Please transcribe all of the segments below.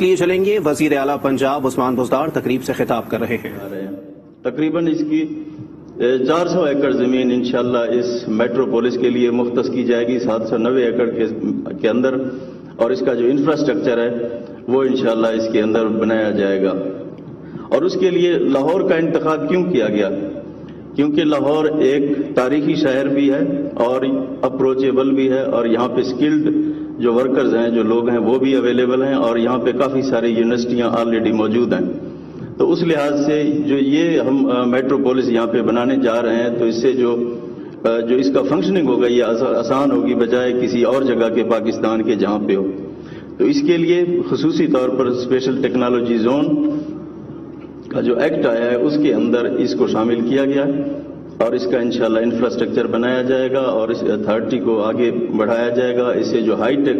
لیے چلیں گے وزیر اعلیٰ پنجاب عثمان بزدار تقریب سے خطاب کر رہے ہیں۔ تقریباً اس کی 400 ایکڑ زمین انشاءاللہ اس میٹروپولس کے لیے مختص کی جائے گی 790 ایکڑ کے اندر، اور اس کا جو انفراسٹرکچر ہے وہ انشاءاللہ اس کے اندر بنایا جائے گا۔ اور اس کے لیے لاہور کا انتخاب کیوں کیا گیا؟ کیونکہ لاہور ایک تاریخی شہر بھی ہے اور اپروچیبل بھی ہے، اور یہاں پہ سکلڈ جو ورکرز ہیں، جو لوگ ہیں، وہ بھی اویلیبل ہیں، اور یہاں پہ کافی ساری یونیورسٹیاں آلریڈی موجود ہیں۔ تو اس لحاظ سے جو یہ ہم میٹروپولس یہاں پہ بنانے جا رہے ہیں، تو اس سے جو اس کا فنکشننگ ہوگا یہ آسان ہوگی بجائے کسی اور جگہ کے پاکستان کے جہاں پہ ہو۔ تو اس کے لیے خصوصی طور پر اسپیشل ٹیکنالوجی زون کا جو ایکٹ آیا ہے اس کے اندر اس کو شامل کیا گیا ہے، اور اس کا انشاءاللہ انفراسٹرکچر بنایا جائے گا اور اس اتھارٹی کو آگے بڑھایا جائے گا۔ اس سے جو ہائی ٹیک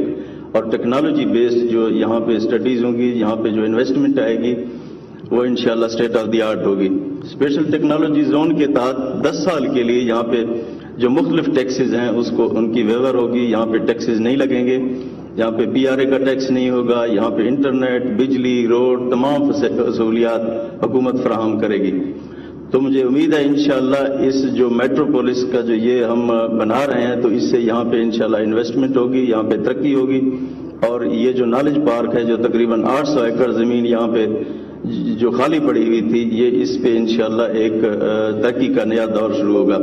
اور ٹیکنالوجی بیسڈ جو یہاں پہ اسٹڈیز ہوں گی، یہاں پہ جو انویسٹمنٹ آئے گی، وہ انشاءاللہ اسٹیٹ آف دی آرٹ ہوگی۔ اسپیشل ٹیکنالوجی زون کے تحت 10 سال کے لیے یہاں پہ جو مختلف ٹیکسز ہیں ان کی ویور ہوگی، یہاں پہ ٹیکسز نہیں لگیں گے، یہاں پہ PRA کا ٹیکس نہیں ہوگا، یہاں پہ انٹرنیٹ، بجلی، روڈ، تمام سہولیات حکومت فراہم کرے گی۔ تو مجھے امید ہے انشاءاللہ اس جو میٹروپولس کا جو یہ ہم بنا رہے ہیں، تو اس سے یہاں پہ انشاءاللہ انویسٹمنٹ ہوگی، یہاں پہ ترقی ہوگی، اور یہ جو نالج پارک ہے جو تقریباً 800 ایکڑ زمین یہاں پہ جو خالی پڑی ہوئی تھی، یہ اس پہ انشاءاللہ ایک ترقی کا نیا دور شروع ہوگا۔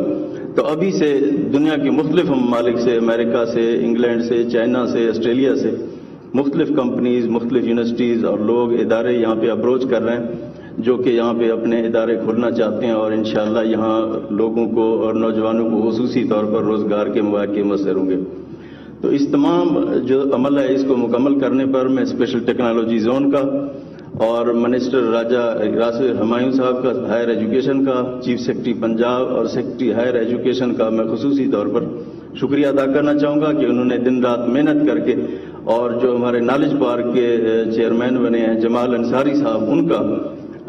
تو ابھی سے دنیا کے مختلف ممالک سے، امریکہ سے، انگلینڈ سے، چائنا سے، آسٹریلیا سے مختلف کمپنیز، مختلف یونیورسٹیز اور لوگ، ادارے یہاں پہ اپروچ کر رہے ہیں، جو کہ یہاں پہ اپنے ادارے کھولنا چاہتے ہیں، اور انشاءاللہ یہاں لوگوں کو اور نوجوانوں کو خصوصی طور پر روزگار کے مواقع میسر ہوں گے۔ تو اس تمام جو عمل ہے اس کو مکمل کرنے پر میں اسپیشل ٹیکنالوجی زون کا اور منسٹر راجہ راشد ہمایوں صاحب کا ہائر ایجوکیشن کا، چیف سیکرٹری پنجاب اور سیکرٹری ہائر ایجوکیشن کا میں خصوصی طور پر شکریہ ادا کرنا چاہوں گا کہ انہوں نے دن رات محنت کر کے، اور جو ہمارے نالج پارک کے چیئرمین بنے ہیں جمال انصاری صاحب، ان کا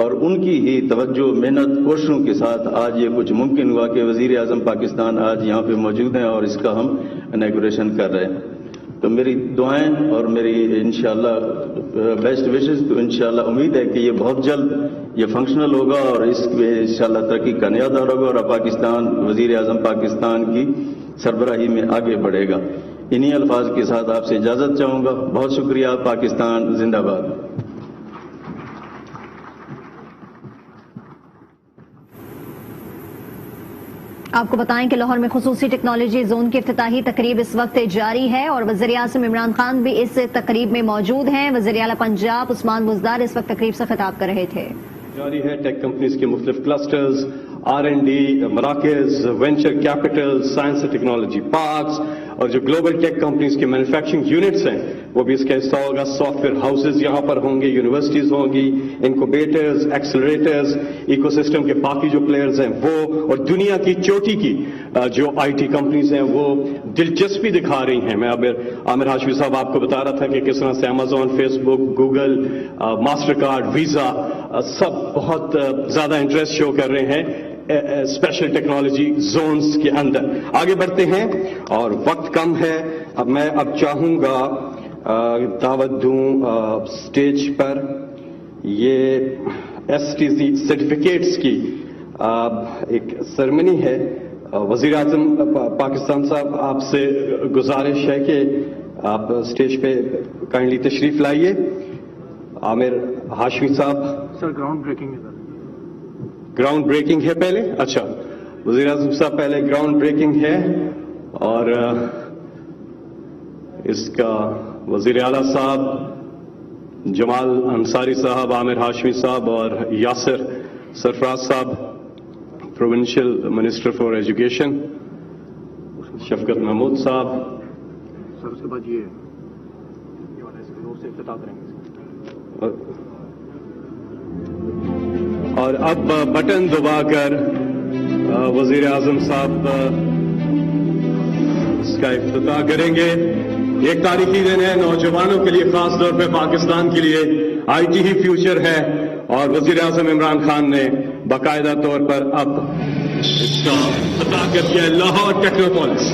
اور ان کی ہی توجہ، محنت، کوششوں کے ساتھ آج یہ کچھ ممکن ہوا کہ وزیر اعظم پاکستان آج یہاں پہ موجود ہیں اور اس کا ہم انیگوریشن کر رہے ہیں۔ تو میری دعائیں اور میری انشاءاللہ بیسٹ وشز، تو انشاءاللہ امید ہے کہ یہ بہت جلد یہ فنکشنل ہوگا اور اس میں انشاءاللہ ترقی کا نیا دور ہوگا، اور پاکستان، وزیر اعظم پاکستان کی سربراہی میں آگے بڑھے گا۔ انہی الفاظ کے ساتھ آپ سے اجازت چاہوں گا۔ بہت شکریہ۔ پاکستان زندہ باد۔ آپ کو بتائیں کہ لاہور میں خصوصی ٹیکنالوجی زون کی افتتاحی تقریب اس وقت جاری ہے، اور وزیر اعظم عمران خان بھی اس تقریب میں موجود ہیں۔ وزیر اعلیٰ پنجاب عثمان بزدار اس وقت تقریب سے خطاب کر رہے تھے۔ جاری ہے ٹیک کمپنیز کے مختلف کلسٹرز، R&D مراکز، وینچر کیپٹل، سائنس اور ٹیکنالوجی پارکس، اور جو گلوبل ٹیک کمپنیز کے مینوفیکچرنگ یونٹس ہیں وہ بھی اس کا حصہ ہوگا۔ سافٹ ویئر ہاؤسز یہاں پر ہوں گے، یونیورسٹیز ہوں گی، انکوبیٹرز، ایکسلریٹرز، ایکو سسٹم کے باقی جو پلیئرز ہیں وہ، اور دنیا کی چوٹی کی جو IT کمپنیز ہیں وہ دلچسپی دکھا رہی ہیں۔ میں عامر ہاشمی صاحب آپ کو بتا رہا تھا کہ کس طرح سے Amazon، فیس بک، گوگل، ماسٹر کارڈ، ویزا سب بہت زیادہ انٹرسٹ شو کر رہے ہیں اسپیشل ٹیکنالوجی زونز کے اندر۔ آگے بڑھتے ہیں اور وقت کم ہے، میں چاہوں گا دعوت دوں سٹیج پر یہ STC سرٹیفکیٹس کی ایک سرمنی ہے۔ وزیر اعظم پاکستان صاحب، آپ سے گزارش ہے کہ آپ سٹیج پہ کائنڈلی تشریف لائیے۔ عامر ہاشمی صاحب، سر گراؤنڈ بریکنگ ہے۔ گراؤنڈ بریکنگ ہے پہلے؟ اچھا، وزیر اعظم صاحب پہلے گراؤنڈ بریکنگ ہے، اور اس کا وزیر اعلیٰ صاحب جمال انصاری صاحب، عامر ہاشمی صاحب اور یاسر سرفراز صاحب، پروونشل منسٹر فار ایجوکیشن، شفقت محمود صاحب، سر اس کے بعد یہ سے افتتاح کریں گے، اور اب بٹن دبا کر وزیر اعظم صاحب اس کا افتتاح کریں گے۔ ایک تاریخی دن ہے نوجوانوں کے لیے، خاص طور پہ پاکستان کے لیے IT ہی فیوچر ہے، اور وزیر اعظم عمران خان نے باقاعدہ طور پر اب اس کا افتتاح کر دیا ہے۔ Lahore Technopolis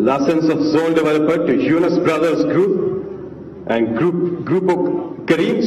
License of zone developer to Yunus Brothers Group and Group of Kareems,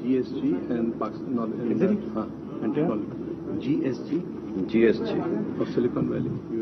GSG and Pakistan GSG of Silicon Valley,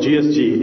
GSG।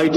IT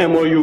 MOU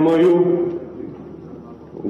MOU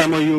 MOU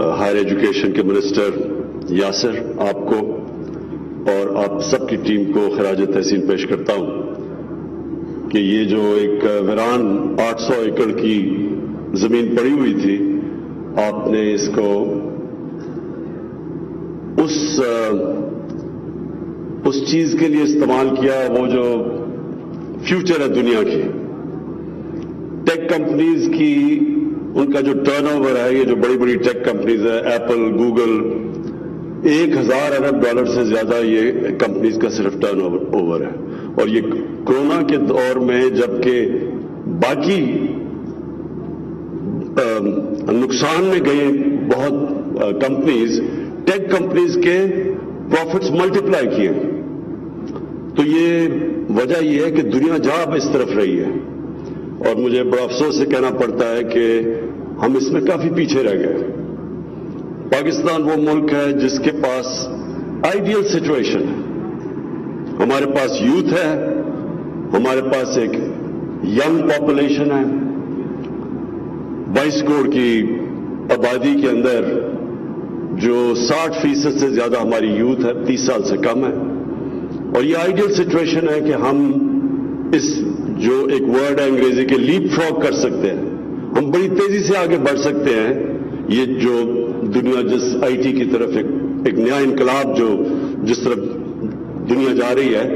higher education کے منسٹر یاسر، آپ کو اور آپ سب کی ٹیم کو خراج تحسین پیش کرتا ہوں کہ یہ جو ایک ویران 800 ایکڑ کی زمین پڑی ہوئی تھی، آپ نے اس کو اس چیز کے لیے استعمال کیا وہ جو فیوچر ہے دنیا کی ٹیک کمپنیز کی، ان کا جو ٹرن اوور ہے، یہ جو بڑی بڑی ٹیک کمپنیز ہیں، ایپل، گوگل، 1000 ارب ڈالر سے زیادہ یہ کمپنیز کا صرف ٹرن اوور ہے. اور یہ کورونا کے دور میں جبکہ باقی نقصان میں گئی بہت کمپنیز، ٹیک کمپنیز کے پروفٹس ملٹیپلائی کیے. تو یہ وجہ یہ ہے کہ دنیا جا اب اس طرف رہی ہے، اور مجھے بڑا افسوس سے کہنا پڑتا ہے کہ ہم اس میں کافی پیچھے رہ گئے. پاکستان وہ ملک ہے جس کے پاس آئیڈیل سچویشن ہے. ہمارے پاس یوتھ ہے، ہمارے پاس ایک ینگ پاپولیشن ہے. 22 کروڑ کی آبادی کے اندر جو 60% سے زیادہ ہماری یوتھ ہے، 30 سال سے کم ہے. اور یہ آئیڈیل سچویشن ہے کہ ہم اس جو ایک ورڈ ہے انگریزی کے لیپ فراگ کر سکتے ہیں، ہم بڑی تیزی سے آگے بڑھ سکتے ہیں. یہ جو دنیا جس آئی ٹی کی طرف ایک نیا انقلاب جو جس طرف دنیا جا رہی ہے،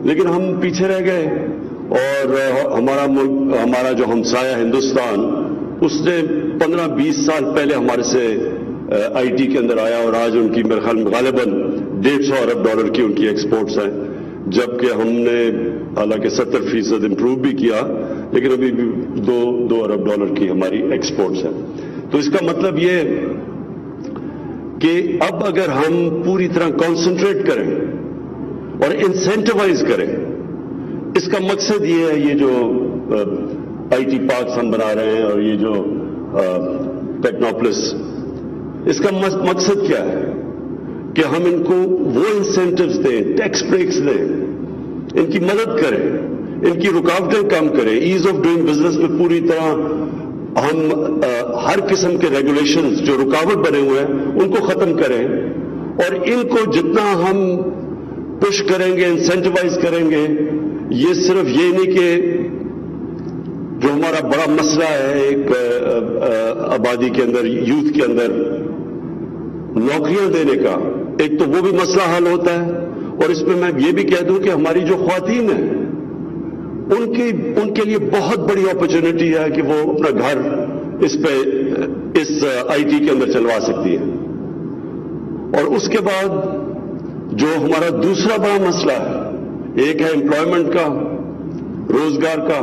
لیکن ہم پیچھے رہ گئے. اور ہمارا ملک، ہمارا جو ہمسایہ ہندوستان، اس نے 15-20 سال پہلے ہمارے سے آئی ٹی کے اندر آیا، اور آج ان کی میرے خیال میں غالباً 150 ارب ڈالر کی ان کی ایکسپورٹس ہیں، جبکہ ہم نے حالانکہ 70% امپروو بھی کیا، لیکن ابھی بھی 2 ارب ڈالر کی ہماری ایکسپورٹس ہیں. تو اس کا مطلب یہ کہ اب اگر ہم پوری طرح کانسنٹریٹ کریں اور انسینٹیوائز کریں، اس کا مقصد یہ ہے، یہ جو آئی ٹی پارکس ہم بنا رہے ہیں اور یہ جو ٹیکنوپولس، اس کا مقصد کیا ہے کہ ہم ان کو وہ انسینٹیوز دیں، ٹیکس بریکس دیں، ان کی مدد کریں، ان کی رکاوٹیں کم کریں. ایز آف ڈوئنگ بزنس میں پوری طرح ہم ہر قسم کے ریگولیشنز جو رکاوٹ بنے ہوئے ہیں ان کو ختم کریں، اور ان کو جتنا ہم پش کریں گے، انسینٹیوائز کریں گے. یہ صرف یہ نہیں کہ جو ہمارا بڑا مسئلہ ہے ایک آبادی کے اندر، یوتھ کے اندر نوکریاں دینے کا، ایک تو وہ بھی مسئلہ حل ہوتا ہے، اور اس میں یہ بھی کہہ دوں کہ ہماری جو خواتین ہیں ان کے لیے بہت بڑی اپرچونٹی ہے کہ وہ اپنا گھر اس آئی ٹی کے اندر چلوا سکتی ہے. اور اس کے بعد جو ہمارا دوسرا بڑا مسئلہ ہے، ایک ہے امپلائمنٹ کا، روزگار کا،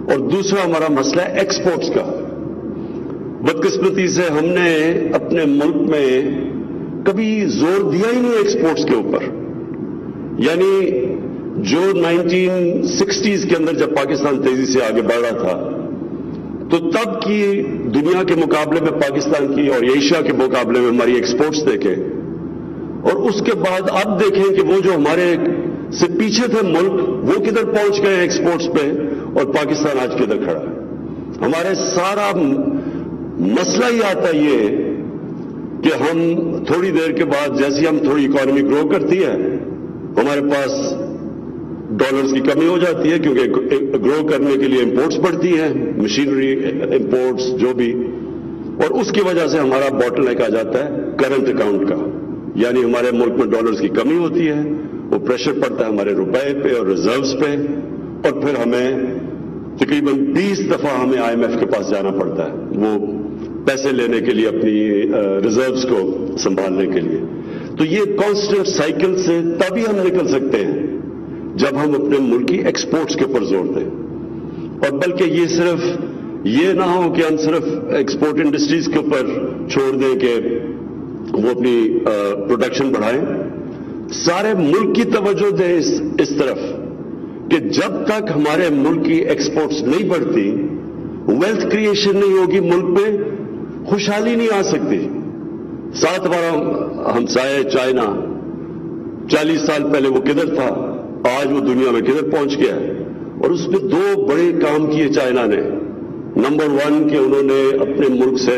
اور دوسرا ہمارا مسئلہ ہے ایکسپورٹس کا. بدقسمتی سے ہم نے اپنے ملک میں کبھی زور دیا ہی نہیں ایکسپورٹس کے اوپر. یعنی جو 1960s کے اندر جب پاکستان تیزی سے آگے بڑھ رہا تھا، تو تب کی دنیا کے مقابلے میں پاکستان کی اور ایشیا کے مقابلے میں ہماری ایکسپورٹس دیکھیں، اور اس کے بعد اب دیکھیں کہ وہ جو ہمارے سے پیچھے تھے ملک، وہ کدھر پہنچ گئے ایکسپورٹس پہ، اور پاکستان آج کدھر کھڑا ہے. ہمارے سارا مسئلہ ہی آتا یہ کہ ہم تھوڑی دیر کے بعد جیسے ہم تھوڑی اکانومی گرو کرتی ہے، ہمارے پاس ڈالرز کی کمی ہو جاتی ہے، کیونکہ گرو کرنے کے لیے امپورٹس بڑھتی ہیں، مشینری امپورٹس جو بھی، اور اس کی وجہ سے ہمارا باٹل نیک آ جاتا ہے کرنٹ اکاؤنٹ کا. یعنی ہمارے ملک میں ڈالرز کی کمی ہوتی ہے، وہ پریشر پڑتا ہے ہمارے روپے پہ اور ریزروز پہ، اور پھر ہمیں تقریباً 20 دفعہ ہمیں IMF کے پاس جانا پڑتا ہے وہ پیسے لینے کے لیے، اپنی ریزروز کو سنبھالنے کے لیے. تو یہ کانسٹنٹ سائیکل سے تبھی ہم نکل سکتے ہیں جب ہم اپنے ملک کی ایکسپورٹس کے اوپر زور دیں. اور بلکہ یہ صرف یہ نہ ہو کہ ہم صرف ایکسپورٹ انڈسٹریز کے اوپر چھوڑ دیں کہ وہ اپنی پروڈکشن بڑھائیں. سارے ملک کی توجہ دیں اس طرف کہ جب تک ہمارے ملک کی ایکسپورٹس نہیں بڑھتی، ویلتھ کریشن نہیں ہوگی، ملک میں خوشحالی نہیں آ سکتی. ساتھ ہمارا ہمسایہ چائنا، 40 سال پہلے وہ کدھر تھا، آج وہ دنیا میں کدھر پہنچ گیا ہے. اور اس میں 2 بڑے کام کیے چائنا نے. نمبر 1 کہ انہوں نے اپنے ملک سے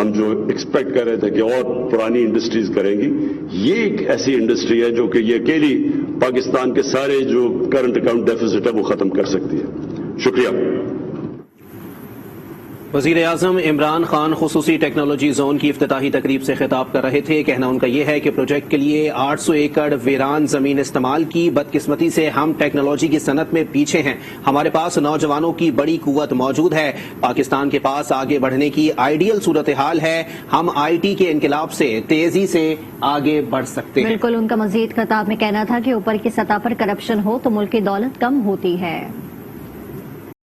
ہم جو ایکسپیکٹ کر رہے تھے کہ اور پرانی انڈسٹریز کریں گی، یہ ایک ایسی انڈسٹری ہے جو کہ یہ اکیلی پاکستان کے سارے جو کرنٹ اکاؤنٹ ڈیفیسٹ ہے وہ ختم کر سکتی ہے۔ شکریہ۔ وزیر اعظم عمران خان خصوصی ٹیکنالوجی زون کی افتتاحی تقریب سے خطاب کر رہے تھے۔ کہنا ان کا یہ ہے کہ پروجیکٹ کے لیے 800 ایکڑ ویران زمین استعمال کی۔ بدقسمتی سے ہم ٹیکنالوجی کی صنعت میں پیچھے ہیں، ہمارے پاس نوجوانوں کی بڑی قوت موجود ہے، پاکستان کے پاس آگے بڑھنے کی آئیڈیل صورتحال ہے، ہم آئی ٹی کے انقلاب سے تیزی سے آگے بڑھ سکتے ہیں۔ بالکل، ان کا مزید خطاب میں کہنا تھا کہ اوپر کی سطح پر کرپشن ہو تو ملک کی دولت کم ہوتی ہے۔